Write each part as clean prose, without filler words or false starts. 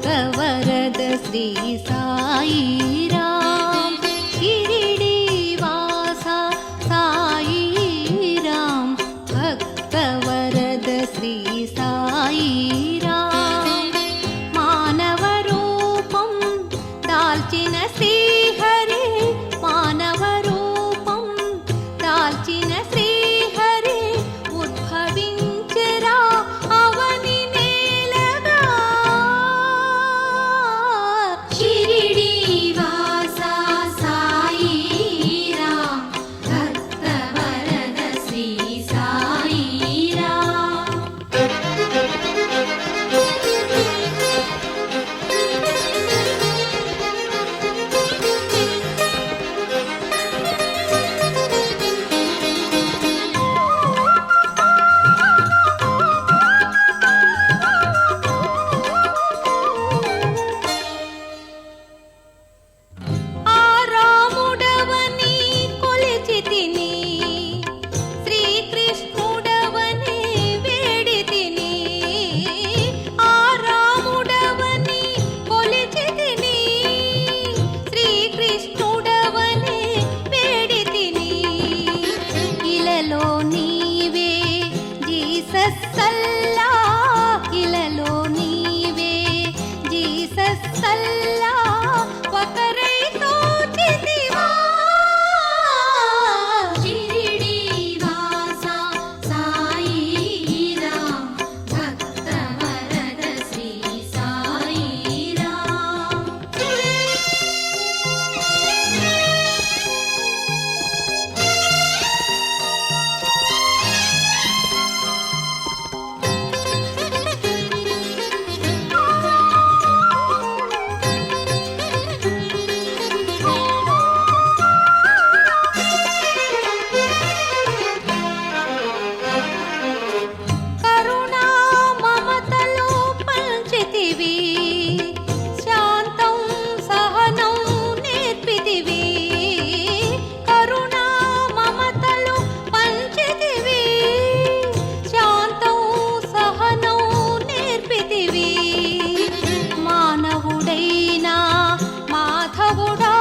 భక్తవరద శ్రీ సాయిరాం షిరిడీవాస సాయిరాం భక్తవరద శ్రీ సాయిరాం మానవ రూపం దాల్చిన శ్రీహరి మానవ రూపం దాల్చిన శ్రీహరి ఉద్భవించరా అవని నేలగా షిరిడీవాస సాయిరాం భక్తవరద శ్రీ సాయిరాం ఆ రాముడవని కొలిచితిని శ్రీకృష్ణుడవని వేడితిని ఆ రాముడవని కొలిచితిని శ్రీకృష్ణుడవని వేడితిని ఇలలో నీవే జీసస్ సల్లా ఇలలో నీవే జీసస్ సల్లా ఒకరై తోచితివా షిరిడీవాస సాయిరాం భక్తవరద శ్రీ సాయిరాం కరుణా మమతలు పంచితివి శాంతం సహనం నేర్పితివి కరుణా మమతలు పంచితివి శాంతం సహనం నేర్పితివి మానవుడైనా మాధవుడా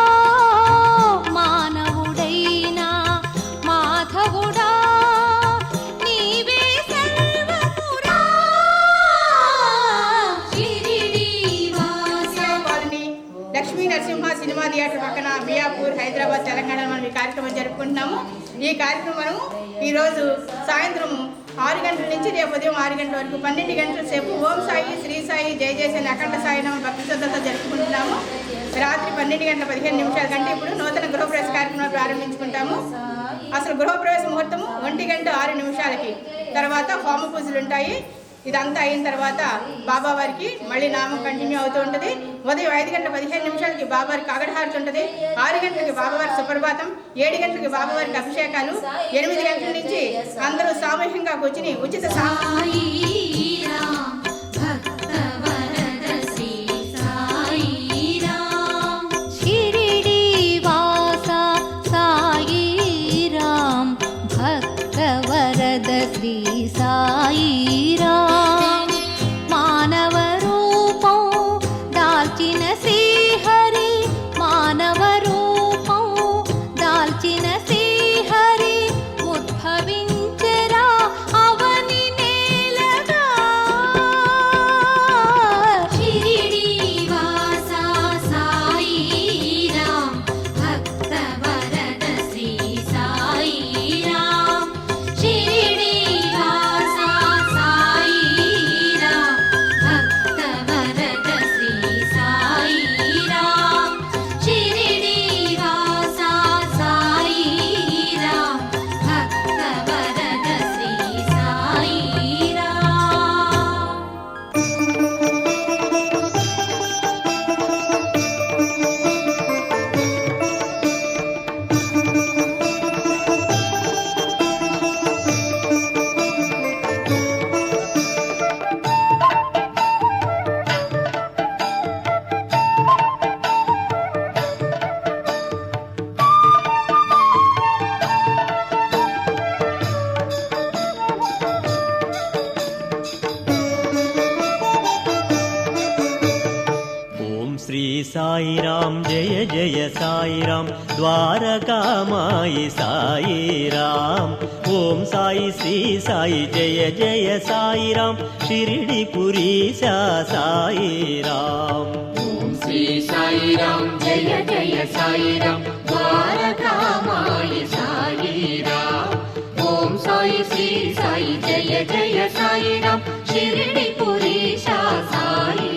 మానవుడైనా మాధవుడా నీవే సర్వమురా షిరిడీవాస colony Lakshmi Narasimha cinema theatre పక్కన మియాపూర్ హైదరాబాద్ తెలంగాణ మనం ఈ కార్యక్రమం జరుపుకుంటున్నాము. ఈ కార్యక్రమం మనం ఈరోజు సాయంత్రం 6 గంటల నుంచి రేపు ఉదయం 6 గంటల వరకు 12 గంటల సేపు ఓం సాయి శ్రీ సాయి జయ జయసేన అఖండ సాయినామ భక్తి శ్రద్ధలతో జరుపుకుంటున్నాము. రాత్రి 12 గంటల 15 నిమిషాల కంటే ఇప్పుడు నూతన గృహప్రవేశ కార్యక్రమం ప్రారంభించుకుంటాము. అసలు గృహప్రవేశ ముహూర్తము 1 గంట 6 నిమిషాలకి. తర్వాత హోమ పూజలు ఉంటాయి. ఇదంతా అయిన తర్వాత బాబా వారికి మళ్ళీ నామం కంటిన్యూ అవుతూ ఉంటుంది. ఉదయం 5 గంటల 15 నిమిషాలకి బాబావారికి కాగడహారతి ఉంటుంది. 6 గంటలకి బాబావారి సుప్రభాతం, 7 గంటలకి బాబావారికి అభిషేకాలు, 8 గంటల నుంచి అందరూ సామూహికంగా కూర్చుని ఉచిత సాయిరాం భక్తవరద శ్రీ సాయిరాం షిరిడీవాస సాయిరాం భక్తవరద శ్రీ సాయిరాం మానవ రూపం దాల్చిన శ్రీహరి మానవ రూపం దాల్చిన శ్రీహరి ఉద్భవించరా అవని నేలగా శ్రీ సాయిరాం జయ జయ సాయిరాం ద్వారకామాయి సాయిరాం. ఓం సాయి శ్రీ సాయి జయ జయ సాయిరాం షిరిడిపురీశ సాయిరాం. ఓం శ్రీ సాయిరాం జయ జయ సాయిరాం ద్వారకామాయి సాయిరాం. ఓం సాయి శ్రీ సాయి జయ జయ సాయిరాం షిరిడిపురీశ సాయిరాం.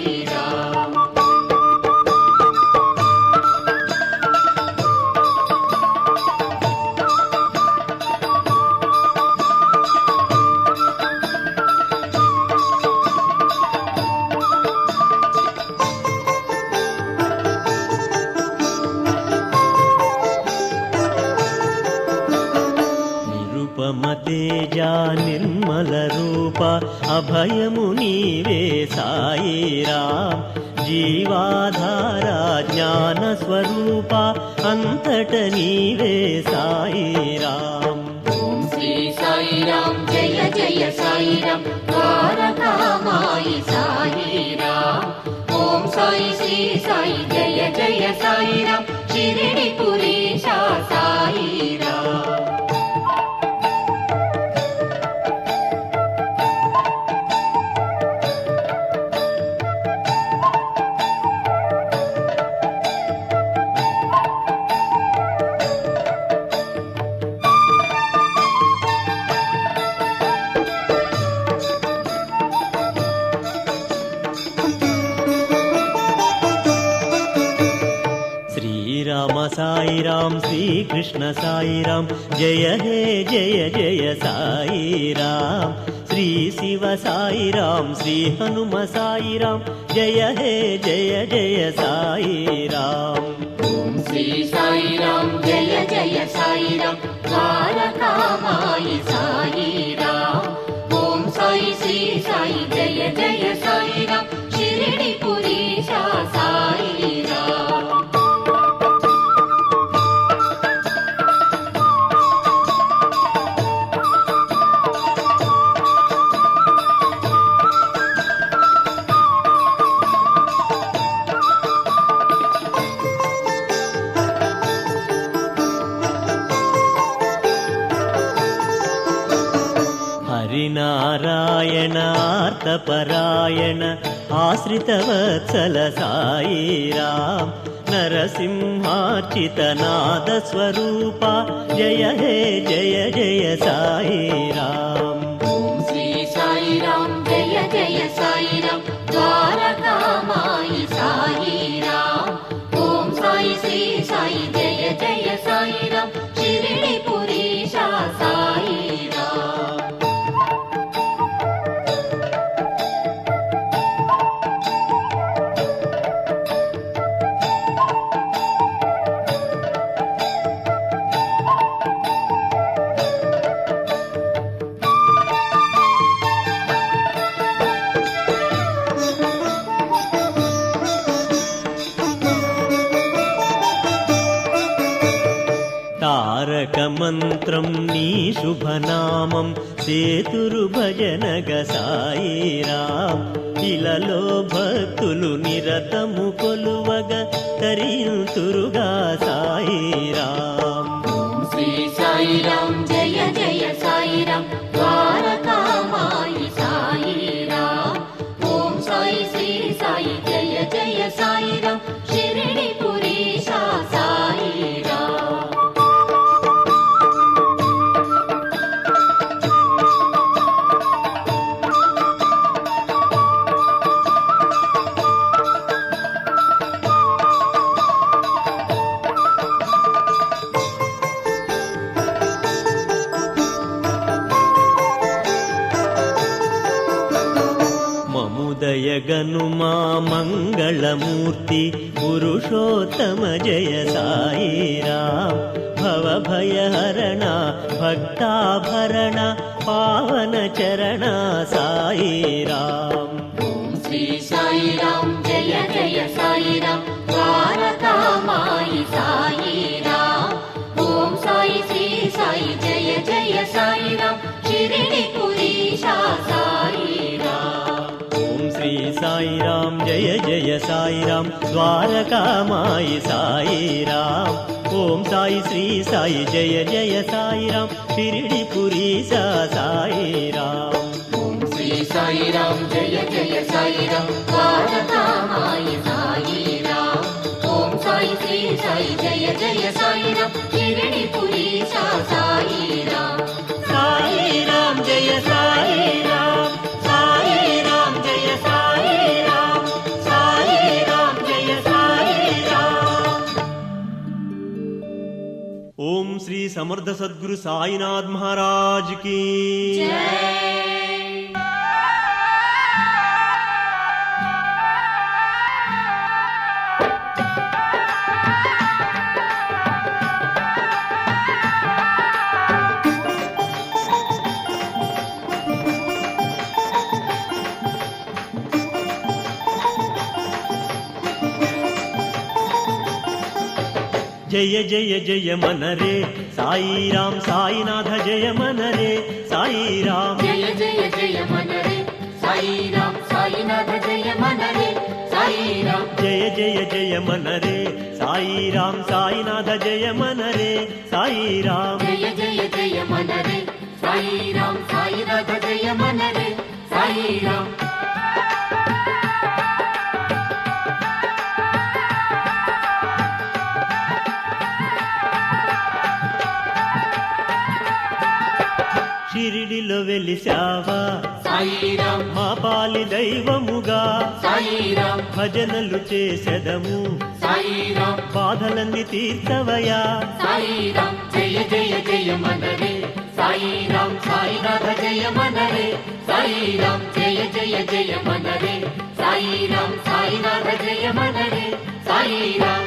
తేజా నిర్మల రూప అభయము నీవే సాయిరాం. జీవాధార జ్ఞాన స్వరూప అంతట నీవే సాయిరాం. ఓం శ్రీ సాయిరాం జయ జయ సాయిరాం ద్వారకామాయి సాయిరాం. ఓం సాయి శ్రీ సాయి జయ జయ సాయిరాం షిరిడిపురీశ సాయిరాం. సాయిరాం శ్రీకృష్ణ సాయిరాం జయ హే జయ జయ సాయిరాం. శ్రీ శివ సాయిరాం శ్రీ హనుమ సాయిరాం జయ హే జయ జయ సాయిరాం. ఓం శ్రీ సాయిరాం జయ జయ సాయిరాం ద్వారకామాయి సాయిరాం. ఓం సాయి శ్రీ సాయి జయ జయ సాయిరాం షిరిడిపురీశ సాయిరాం. హరినారాయణార్తపరాయణ ఆశ్రితవత్సల సాయిరాం. నరసింహార్చితనాద స్వరూప జయ హే జయ జయ సాయిరాం. ఓం శ్రీ సాయిరాం జయ జయ సాయిరాం ద్వారకామాయి సాయిరాం. ఓం సాయి శ్రీ సాయి జయ జయ సాయిరాం షిరిడిపురీశ సాయిరాం. తారక మంత్రం నీ శుభనామం సేతురు భజనగ సాయిరాం. ఇలలో భక్తులు నిరతము కొలువగ తరింతురుగా సాయిరాం. ఓం శ్రీ సాయిరాం జయ జయ సాయిరాం ద్వారకామాయి సాయిరాం. ఓం సాయి శ్రీ సాయి జయ జయ సాయిరాం షిరిడిపురీశ సాయిరాం. దయగనుమా మంగళమూర్తి పురుషోత్తమ జయ సాయిరాం. భవభయహరణ భక్తాభరణ పావన చరణ సాయిరాం. ఓం శ్రీ సాయిరాం జయ జయ సాయిరాం ద్వారకామాయి సాయిరాం. ఓం సాయి శ్రీ సాయి జయ జయ సాయిరాం షిరిడిపురీశ సాయిరాం. ఓం శ్రీ సాయిరాం జయ జయ జయ సాయిరాం ద్వారకామాయి సాయిరాం ఓం సాయి శ్రీ సాయి జయ జయ సాయిరాం షిరిడి పురీశా సాయిరాం ఓం శ్రీ సాయిరాం జయ జయ సాయిరాం ద్వారకామాయి సాయిరాం ఓం సాయి శ్రీ సాయి జయ జయ సాయిరాం షిరిడి పురీశా సాయిరాం సాయిరాం జయ సాయిరాం సాయిరాం జయ సాయిరాం సాయిరాం జయ సాయిరాం. ఓం శ్రీ సమర్థ సద్గురు సాయినాథ్ మహారాజ్ కీ జయ జయ జయ మనరే సాయిరాం సాయినాథ జయ మనరే సాయిరాం జయ జయ జయ మనరే సాయిరాం సాయినాథ జయ మనరే సాయిరాం జయ జయ జయ మనరే సాయిరాం సాయినాథ జయ మనరే సాయిరాం జయ జయ జయ మనరే సాయిరాం సాయినాథ జయ మనరే సాయిరాం షిరిడిలో వెలిసావా సాయిరాం మా పాలి దైవముగా సాయిరాం భజనలు చేసెదము సాయిరాం బాధలన్నీ తీర్చవయా సాయిరాం జయ జయ జయ మనరే సాయిరాం సాయినాథ జయ మనరే సాయిరాం జయ జయ జయ మనరే సాయిరాం సాయినాథ జయ మనరే సాయిరాం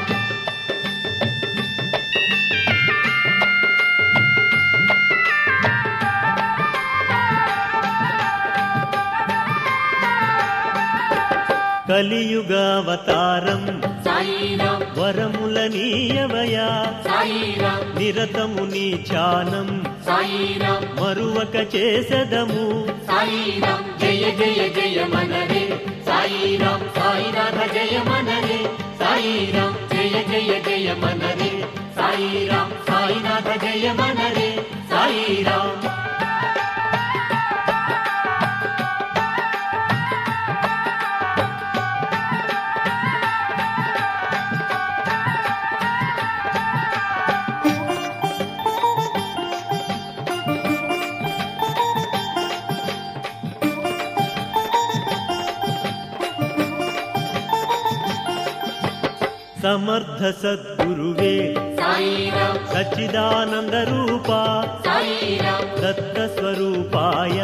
కలియుగావతారం సాయిరాం వరములనీయవయా సాయిరాం నిరతము నీ ధ్యానం సాయిరాం మరువక చేసెదము సాయిరాం జయ జయ జయ మనరే సాయిరాం సాయినాథ జయ మనరే సాయిరాం జయ జయ జయ మనరే సాయిరాం సాయినాథ జయ మనరే సాయిరాం సమర్థ సద్గురువే సాయిరాం సచ్చిదానంద రూపా సాయిరాం దత్త స్వరూపాయ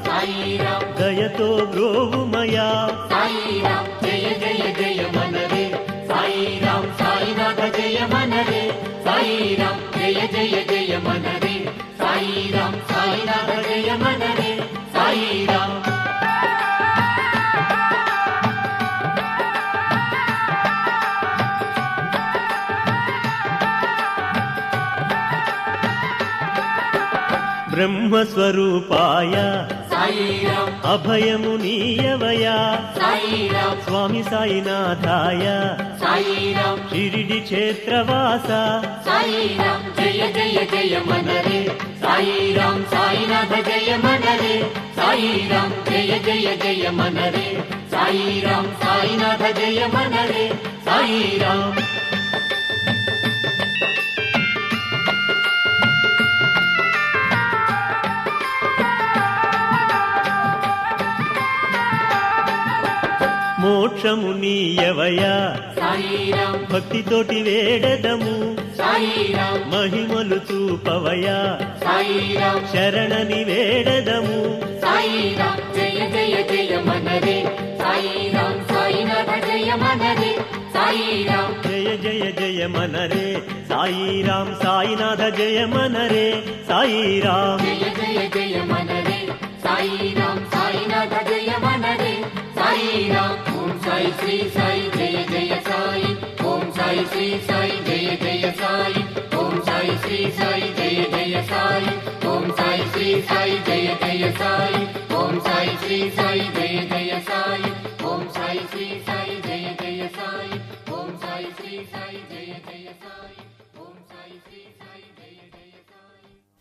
సాయిరాం దయతో బ్రోవుమయా సాయిరాం జయ జయ జయ మనరే సాయిరాం సాయినాథ జయ మనరే సాయిరాం జయ జయ జయ మనరే సాయిరాం సాయినాథ జయ మనరే సాయిరాం బ్రహ్మస్వరూపాయ సాయిరాం అభయము నీయవయా సాయిరాం స్వామి సాయినాథాయ సాయిరాం షిరిడి క్షేత్రవాస సాయిరాం జయ జయ జయ మనరే సాయిరాం సాయినాథ జయ మనరే సాయిరాం జయ జయ జయ మనరే సాయిరాం సాయినాథ జయ మనరే సాయిరాం మోక్షము నీయవయా సాయిరాం భక్తితోటి వేడదము సాయిరాం మహిమలు చూపవయా సాయిరాం శరణని వేడదము సాయిరాం జయ జయ జయ మనరే సాయిరాం సాయినాథ జయ మనరే సాయిరాం జయ జయ జయ మనరే సాయిరాం సాయినాథ జయ మనరే సాయిరాం జయ జయ జయ మనరే సాయిరాం సాయినాథ జయ మనరే సాయిరాం ఓం సాయి శ్రీ సాయి జయ జయ సాయి ఓం సాయి శ్రీ సాయి జయ జయ సాయి ఓం సాయి శ్రీ సాయి జయ జయ సాయి ఓం సాయి శ్రీ సాయి జయ జయ సాయి ఓం సాయి శ్రీ సాయి జయ జయ సాయి ఓం సాయి శ్రీ సాయి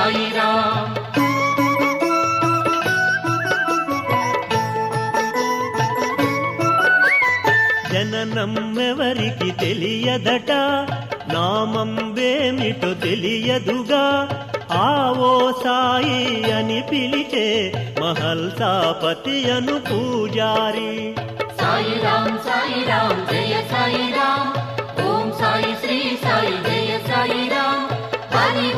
సాయి రామ్. జననం ఎవరికి తెలియదట, నామం వేమిటో తెలియదుగా, ఆవో సాయి అని పిలిచే మహల్సాపతి అను పూజారి. సాయి రామ్ జయ సాయి రామ్. ఓం సాయి శ్రీ సాయి జయ సాయి రామ్. హరి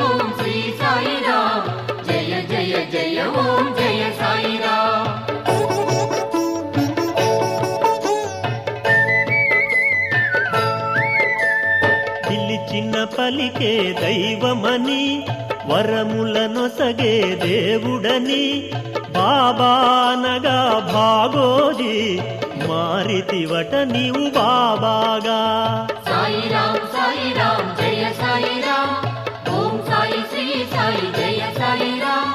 ఓం శ్రీ సాయి రామ్. జయ జయ జయ ఓం జయ సాయి రామ్. పిలిచిన పలికే దైవమని, వరములనొసగే దేవుడని, బాబానగా భాగోజీ మారితివట నీవు బాబాగా. సాయి రామ్ జయ సాయి రామ్. ఓం సాయి శ్రీ సాయి జయ సాయి రామ్.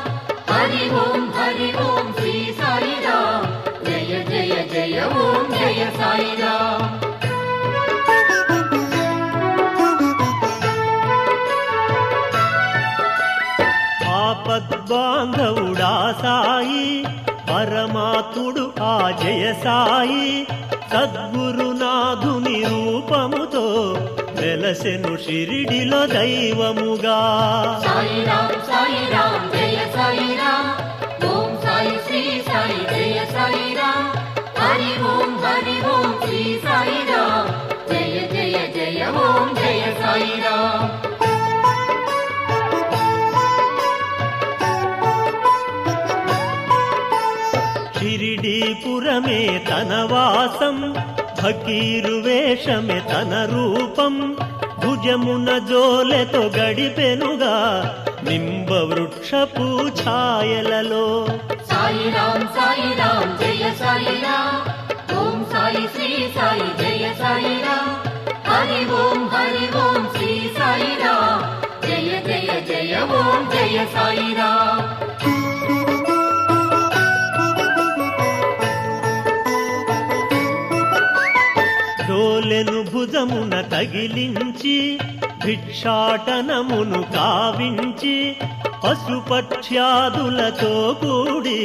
హరి ఓం శ్రీ సాయి రామ్. జయ జయ జయ ఓం జయ సాయి రామ్. ఆపద్బాంధవుడా సాయి, పరమాత్ముడు ఆ జయ సాయి, సద్గురునాథుని రూపముతో వెలసెను షిరిడిలో దైవముగా. సాయి రామ్ జయ సాయి రామ్. ఓం సాయి శ్రీ సాయి జయ సాయి రామ్. హరి ఓం శ్రీ సాయి రామ్. జయ జయ జయ ఓం జయ సాయి రామ్. షిరిడీపురమే తన వాసం, ఫకీరు వేషమే తన రూపం, భుజమున జోలెతో గడిపెనుగా నింబ వృక్షపు ఛాయలలో. సాయి రామ్ జయ సాయి రామ్. ఓం సాయి శ్రీ సాయి జయ సాయి రామ్. హరి ఓం శ్రీ సాయి రామ్. జయ జయ జయ ఓం జయ సాయి రామ్. డోలెను భుజమున తగిలించి, భిక్షాటనమును కావించి, పశుపక్ష్యాదులతో కూడి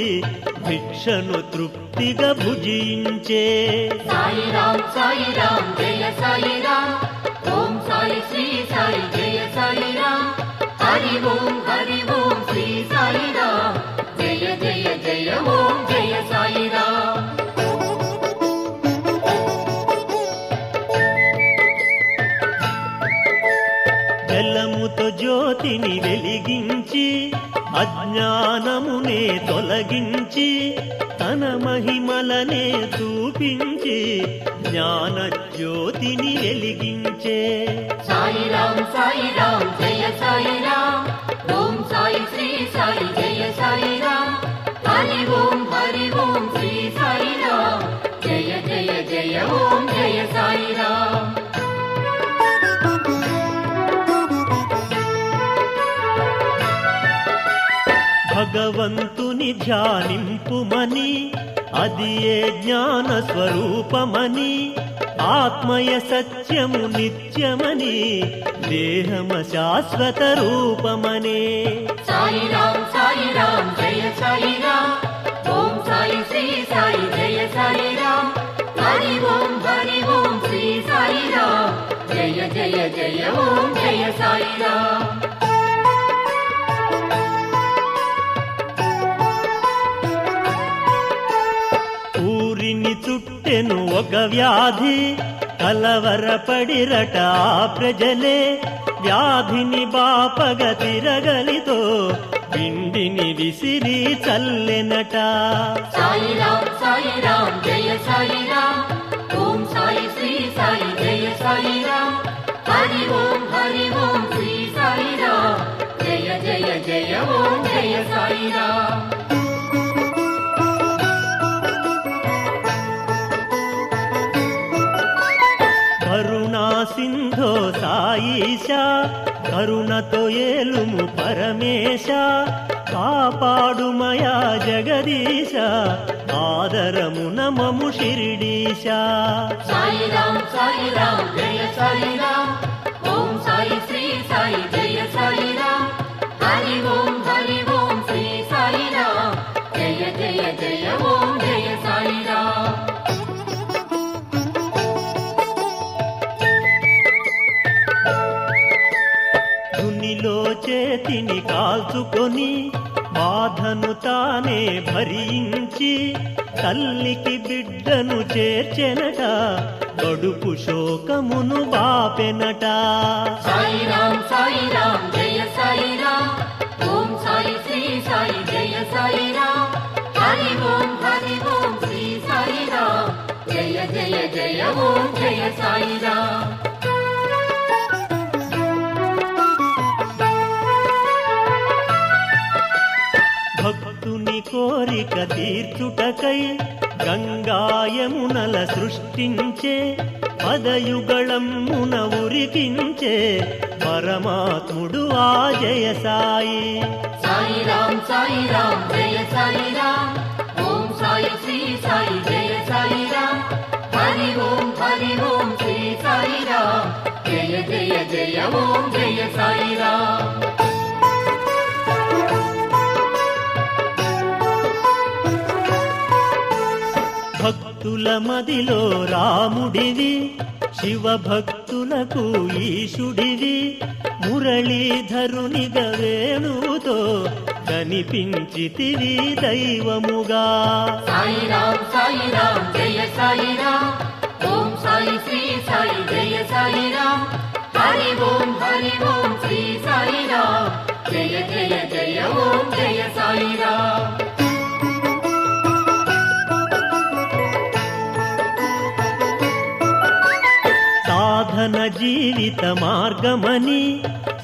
భిక్షను తృప్తిగా భుజించే. సాయి రామ్ జయ సాయి రామ్. ఓం సాయి శ్రీ సాయి జయ సాయి రామ్. హరి ఓం శ్రీ సాయి రామ్. జయ జయ జయ ఓం జయ సాయి రామ్. జలముతో జ్యోతిని వెలిగించి, అజ్ఞానమునే తొలగించి, తన మహిమలనే చూపించి జ్ఞాన జ్యోతిని వెలిగించే. సాయి రామ్ జయ సాయి రామ్. ఓం సాయి శ్రీ సాయి జయ సాయి రామ్. హరి ఓం శ్రీ సాయి రామ్. జయ జయ జయ ఓం జయ సాయి రామ్. భగవంతుని ధ్యానింపుమని, అది ఏ జ్ఞాన స్వరూపమని, ఆత్మయ సత్యము నిత్యమని, దేహమ శాశ్వత రూపమనే. సాయి రామ్ జయ సాయి రామ్. ఓం సాయి శ్రీ సాయి జయ సాయి రామ్. హరి ఓం శ్రీ సాయి రామ్. జయ జయ జయ ఓం జయ సాయి రామ్. ఊరిని చుట్టెను ఒక వ్యాధి, కలవరపడిరట ఆ ప్రజలే, వ్యాధిని బాపగ తిరగలితో పిండిని విసిరి చల్లెనట. సాయి రామ్ జయ సాయి రామ్. ఓం సాయి శ్రీ సాయి జయ సాయి రామ్. హరి ఓం శ్రీ సాయి రామ్. జయ జయ జయ ఓం జయ సాయి రామ్. కరుణా సింధో సాయిష, కరుణతో ఏలుము పరమేశ, కాపాడుమయా జగదీశ, ఆదరమున మము షిరిడీశ. సాయి రామ్ జయ సాయి రామ్. ఓం సాయి శ్రీ సాయి జయ సాయి రామ్. దాచుకొని బాధను తానే భరించి తల్లికి బిడ్డను చేర్చెనట కడుపు శోకమును బాపెనట. సాయి రామ్ జయ సాయి రామ్ ఓం సాయి శ్రీ సాయి జయ సాయి రామ్ హరి ఓం శ్రీ సాయి రామ్ జయ జయ జయ ఓం జయ సాయి రామ్. భక్తుని కోరిక తీర్చుటకై గంగాయమునల సృష్టించే పదయుగళమున ఉరికించే పరమాత్ముడు ఆ జయ సాయి. సాయి రామ్ జయ సాయి రామ్ ఓం సాయి శ్రీ సాయి జయ సాయి రామ్ హరి ఓం శ్రీ సాయి రామ్ జయ జయ జయ ఓం జయ సాయి రామ్. భక్తుల మదిలో రాముడివి శివ భక్తులకు ఈశుడివి మురళీధరునిగా వేణువుతో కనిపించితివి దైవముగా. సాయి రామ్ జయ సాయి రామ్ ఓం సాయి శ్రీ సాయి జయ సాయి రామ్ హరి ఓం శ్రీ సాయి రామ్ జయ జయ జయ ఓం జయ సాయి రామ్. సాధన జీవిత మార్గమని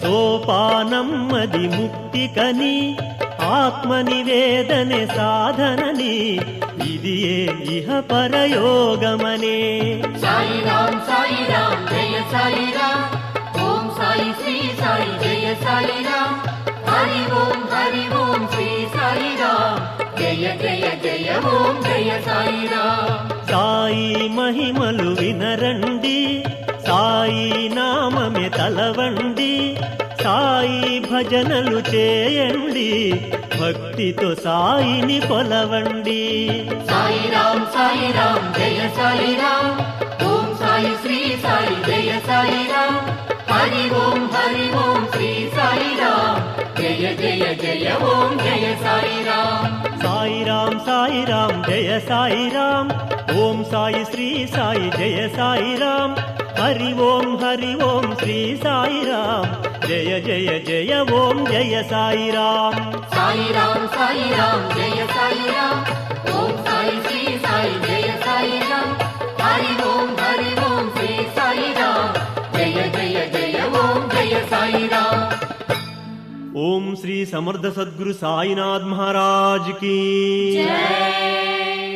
సోపానమ్మది ముక్తికని ఆత్మనివేదనే సాధనని ఇది ఇహ పరయోగమనే. సాయి రామ్ జయ సాయి రామ్ ఓం సాయి శ్రీ సాయి జయ సాయి రామ్ హరి ఓం శ్రీ సాయి రామ్ జయ జయ జయ ఓం జయ సాయి రామ్. సాయి మహిమలు వినరండి సాయి నామమే తలవండి సాయి భజనలు చేయండి భక్తితో సాయిని కొలవండి. సాయి రామ్ జయ సాయి రామ్ ఓం సాయి శ్రీ సాయి జయ సాయి రామ్ హరి ఓం శ్రీ సాయి రామ్ జయ జయ జయ ఓం జయ సాయి రామ్. సాయి రామ్ జయ సాయి రామ్ ఓం సాయి శ్రీ సాయి జయ సాయి రామ్ హరి ఓం శ్రీ సాయి రామ్ జయ జయ జయ ఓం జయ సాయి రామ్. సాయి రామ్ జయ సాయి రామ్ ఓం సాయి శ్రీ సాయి జయ సాయి రామ్ హరి ఓం శ్రీ సాయి రామ్ జయ జయ జయ ఓం జయ సాయి రామ్. ఓం శ్రీ సమర్థ సద్గురు సాయినాథ్ మహారాజ్ की జై.